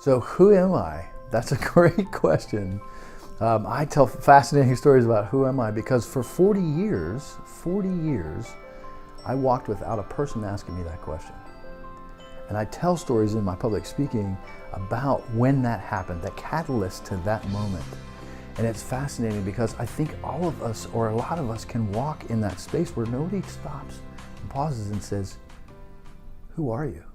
So who am I? That's a great question. I tell fascinating stories about who am I because for 40 years, I walked without a person asking me that question. And I tell stories in my public speaking about when that happened, the catalyst to that moment. And it's fascinating because I think all of us, or a lot of us, can walk in that space where nobody stops and pauses and says, who are you?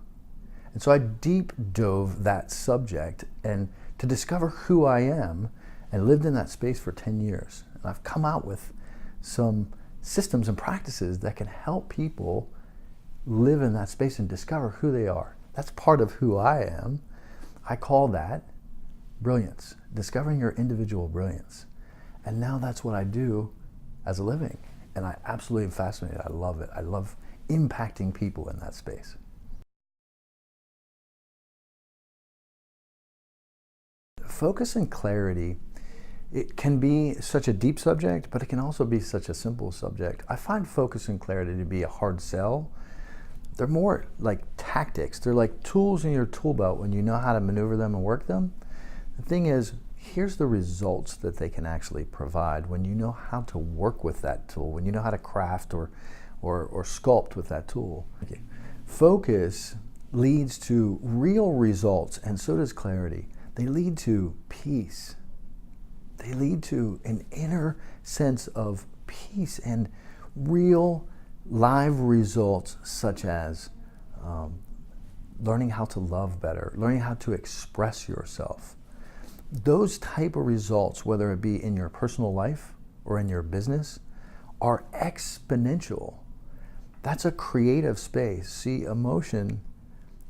And so I deep dove that subject and to discover who I am, and lived in that space for 10 years. And I've come out with some systems and practices that can help people live in that space and discover who they are. That's part of who I am. I call that brilliance, discovering your individual brilliance. And now that's what I do as a living. And I absolutely am fascinated. I love it. I love impacting people in that space. Focus and clarity, it can be such a deep subject, but it can also be such a simple subject. I find focus and clarity to be a hard sell. They're more like tactics. They're like tools in your tool belt when you know how to maneuver them and work them. The thing is, here's the results that they can actually provide when you know how to work with that tool, when you know how to craft or sculpt with that tool. Okay. Focus leads to real results, and so does clarity. They lead to peace. They lead to an inner sense of peace and real live results, such as learning how to love better, learning how to express yourself. Those type of results, whether it be in your personal life or in your business, are exponential. That's a creative space. See, emotion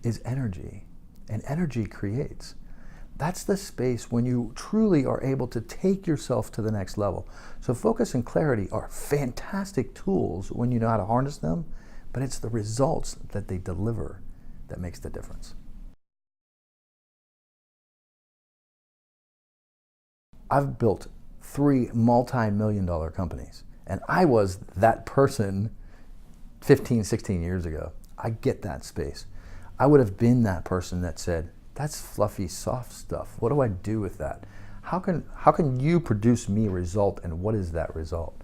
is energy, and energy creates. That's the space when you truly are able to take yourself to the next level. So focus and clarity are fantastic tools when you know how to harness them, but it's the results that they deliver that makes the difference. I've built 3 multi-million-dollar companies, and I was that person 15, 16 years ago. I get that space. I would have been that person that said, that's fluffy, soft stuff. What do I do with that? How can you produce me a result, and what is that result?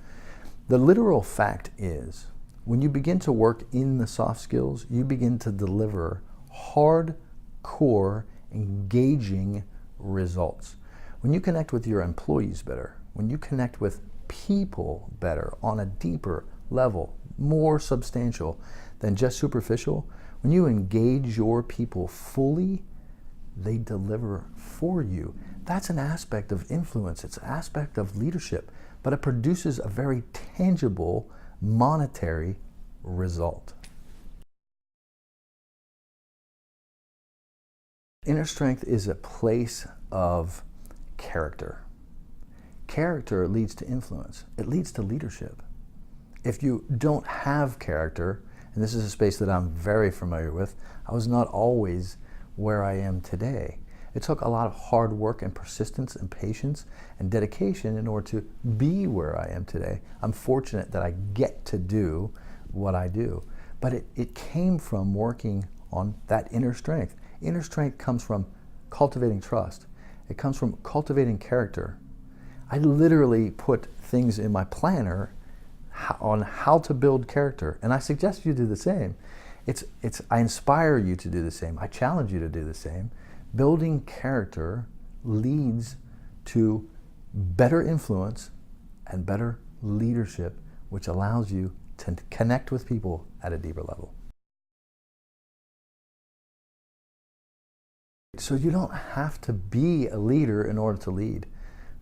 The literal fact is, when you begin to work in the soft skills, you begin to deliver hardcore, engaging results. When you connect with your employees better, when you connect with people better on a deeper level, more substantial than just superficial, when you engage your people fully, they deliver for you. That's an aspect of influence. It's an aspect of leadership, but it produces a very tangible monetary result. Inner strength is a place of character. Character leads to influence. It leads to leadership. If you don't have character, and this is a space that I'm very familiar with, I was not always where I am today. It took a lot of hard work and persistence and patience and dedication in order to be where I am today. I'm fortunate that I get to do what I do. But it came from working on that inner strength. Inner strength comes from cultivating trust. It comes from cultivating character. I literally put things in my planner on how to build character, and I suggest you do the same. I inspire you to do the same. I challenge you to do the same. Building character leads to better influence and better leadership, which allows you to connect with people at a deeper level. So you don't have to be a leader in order to lead.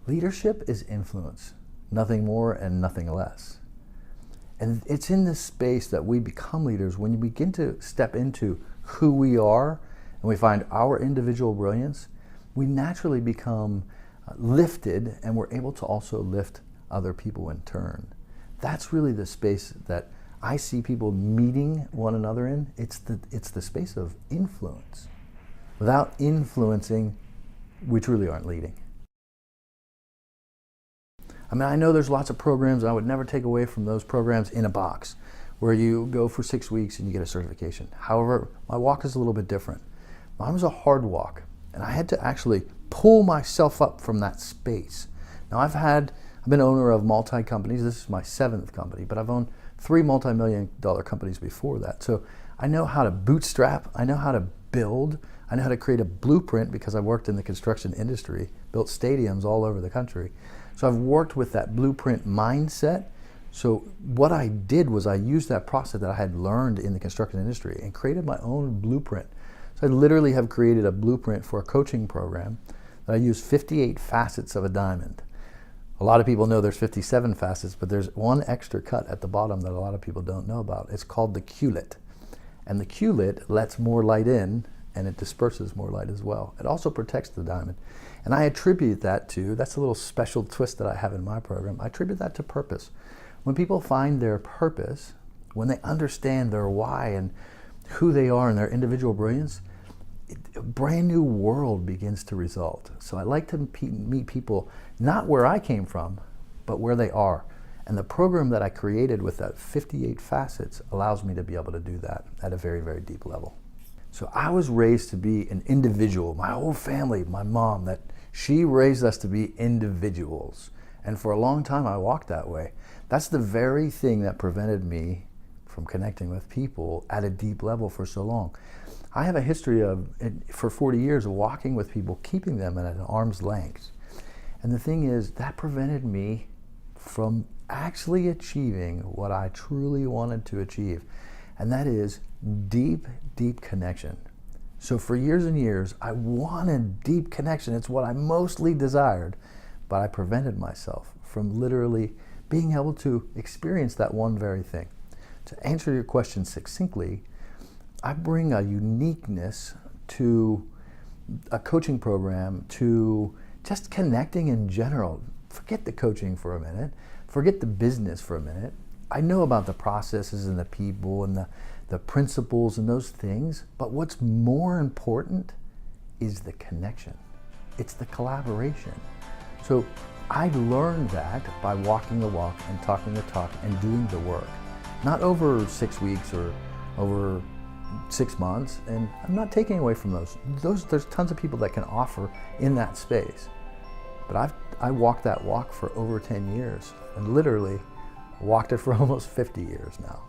Leadership is influence, nothing more and nothing less. And it's in this space that we become leaders when you begin to step into who we are and we find our individual brilliance. We naturally become lifted, and we're able to also lift other people in turn. That's really the space that I see people meeting one another in. It's the space of influence. Without influencing, we truly aren't leading. I mean, I know there's lots of programs. I would never take away from those programs in a box where you go for 6 weeks and you get a certification. However, my walk is a little bit different. Mine was a hard walk. And I had to actually pull myself up from that space. Now I've been owner of multi-companies. This is my 7th company, but I've owned 3 multi-million-dollar companies before that. So I know how to bootstrap, I know how to build, I know how to create a blueprint because I worked in the construction industry, built stadiums all over the country. So I've worked with that blueprint mindset. So what I did was I used that process that I had learned in the construction industry and created my own blueprint. So I literally have created a blueprint for a coaching program that I use 58 facets of a diamond. A lot of people know there's 57 facets, but there's one extra cut at the bottom that a lot of people don't know about. It's called the Q-lit. And the Q-lit lets more light in and it disperses more light as well. It also protects the diamond. And I attribute that to, that's a little special twist that I have in my program, I attribute that to purpose. When people find their purpose, when they understand their why and who they are and their individual brilliance, a brand new world begins to result. So I like to meet people not where I came from, but where they are. And the program that I created with that 58 facets allows me to be able to do that at a very, very deep level. So I was raised to be an individual. My whole family, my mom, that she raised us to be individuals. And for a long time I walked that way. That's the very thing that prevented me from connecting with people at a deep level for so long. I have a history of, for 40 years, of walking with people, keeping them at an arm's length. And the thing is, that prevented me from actually achieving what I truly wanted to achieve. And that is deep, deep connection. So for years and years, I wanted deep connection. It's what I mostly desired, but I prevented myself from literally being able to experience that one very thing. To answer your question succinctly, I bring a uniqueness to a coaching program, to just connecting in general. Forget the coaching for a minute. Forget the business for a minute. I know about the processes and the people and the principles and those things, but what's more important is the connection. It's the collaboration. So I learned that by walking the walk and talking the talk and doing the work. Not over 6 weeks or over 6 months, and I'm not taking away from those. There's tons of people that can offer in that space. But I walked that walk for over 10 years and literally walked it for almost 50 years now.